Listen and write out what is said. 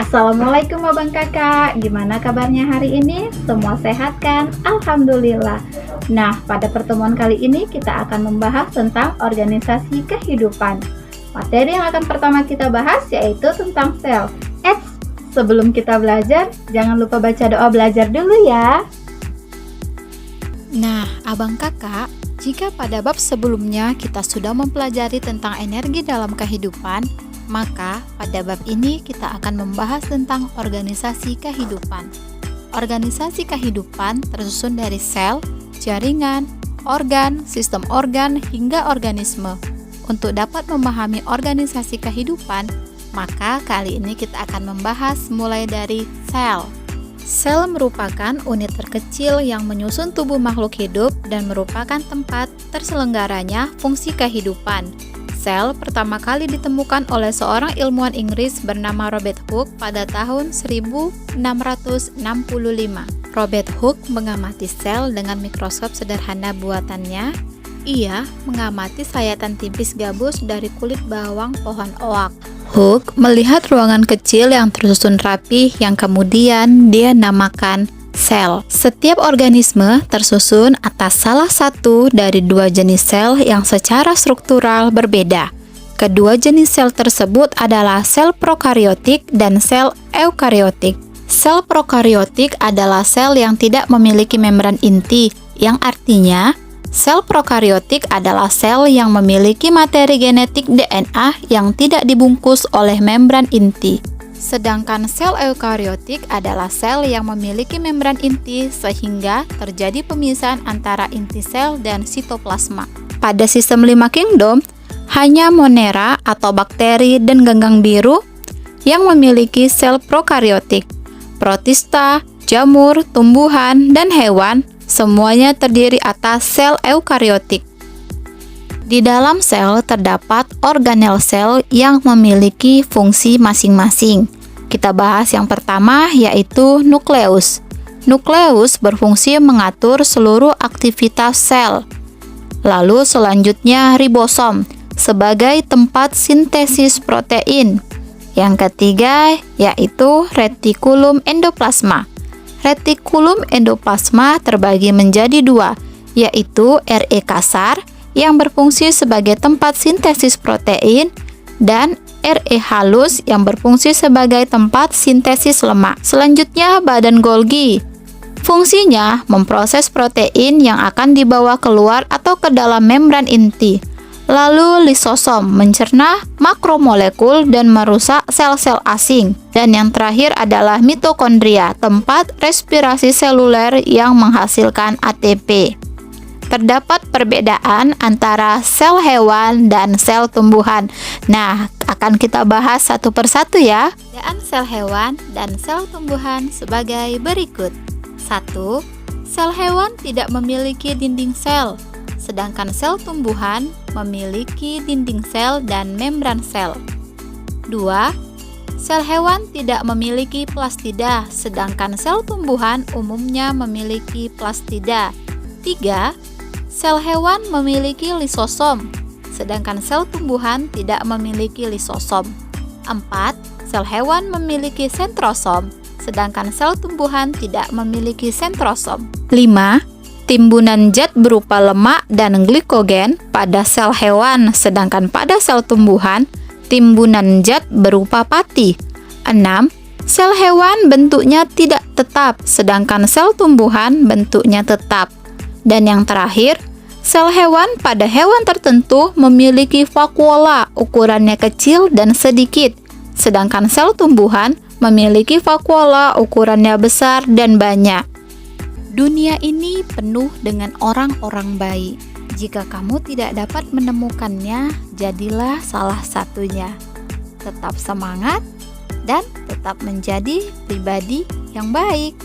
Assalamualaikum abang kakak, gimana kabarnya hari ini? Semua sehat kan? Alhamdulillah. Nah, pada pertemuan kali ini kita akan membahas tentang organisasi kehidupan. Materi yang akan pertama kita bahas yaitu tentang sel. Sebelum kita belajar, jangan lupa baca doa belajar dulu ya. Nah, abang kakak, jika pada bab sebelumnya kita sudah mempelajari tentang energi dalam kehidupan, maka pada bab ini kita akan membahas tentang organisasi kehidupan. Organisasi kehidupan tersusun dari sel, jaringan, organ, sistem organ, hingga organisme. Untuk dapat memahami organisasi kehidupan, maka kali ini kita akan membahas mulai dari sel. Sel merupakan unit terkecil yang menyusun tubuh makhluk hidup dan merupakan tempat terselenggaranya fungsi kehidupan. Sel pertama kali ditemukan oleh seorang ilmuwan Inggris bernama Robert Hooke pada tahun 1665. Robert Hooke mengamati sel dengan mikroskop sederhana buatannya. Ia mengamati sayatan tipis gabus dari kulit bawang pohon oak. Hooke melihat ruangan kecil yang tersusun rapi yang kemudian dia namakan sel. Setiap organisme tersusun atas salah satu dari dua jenis sel yang secara struktural berbeda. Kedua jenis sel tersebut adalah sel prokariotik dan sel eukariotik. Sel prokariotik adalah sel yang tidak memiliki membran inti, yang artinya sel prokariotik adalah sel yang memiliki materi genetik DNA yang tidak dibungkus oleh membran inti. Sedangkan sel eukariotik adalah sel yang memiliki membran inti sehingga terjadi pemisahan antara inti sel dan sitoplasma. Pada sistem 5 kingdom, hanya monera atau bakteri dan ganggang biru yang memiliki sel prokariotik. Protista, jamur, tumbuhan, dan hewan semuanya terdiri atas sel eukariotik. Di dalam sel terdapat organel sel yang memiliki fungsi masing-masing. Kita bahas yang pertama yaitu nukleus. Nukleus berfungsi mengatur seluruh aktivitas sel. Lalu selanjutnya ribosom sebagai tempat sintesis protein. Yang ketiga yaitu retikulum endoplasma. Retikulum endoplasma terbagi menjadi dua, yaitu Re kasar yang berfungsi sebagai tempat sintesis protein dan Re halus yang berfungsi sebagai tempat sintesis lemak. Selanjutnya badan Golgi. Fungsinya memproses protein yang akan dibawa keluar atau ke dalam membran inti. Lalu lisosom mencerna makromolekul dan merusak sel-sel asing. Dan yang terakhir adalah mitokondria, tempat respirasi seluler yang menghasilkan ATP. Terdapat perbedaan antara sel hewan dan sel tumbuhan. Nah, akan kita bahas satu persatu ya. Perbedaan sel hewan dan sel tumbuhan sebagai berikut. 1. Sel hewan tidak memiliki dinding sel, sedangkan sel tumbuhan memiliki dinding sel dan membran sel. 2. Sel hewan tidak memiliki plastida, sedangkan sel tumbuhan umumnya memiliki plastida. 3. Sel hewan memiliki lisosom, sedangkan sel tumbuhan tidak memiliki lisosom. 4. Sel hewan memiliki sentrosom, sedangkan sel tumbuhan tidak memiliki sentrosom. 5. Timbunan zat berupa lemak dan glikogen pada sel hewan, sedangkan pada sel tumbuhan, timbunan zat berupa pati. 6. Sel hewan bentuknya tidak tetap, sedangkan sel tumbuhan bentuknya tetap. Dan yang terakhir, sel hewan pada hewan tertentu memiliki vakuola, ukurannya kecil dan sedikit, sedangkan sel tumbuhan memiliki vakuola, ukurannya besar dan banyak. Dunia ini penuh dengan orang-orang baik. Jika kamu tidak dapat menemukannya, jadilah salah satunya. Tetap semangat dan tetap menjadi pribadi yang baik.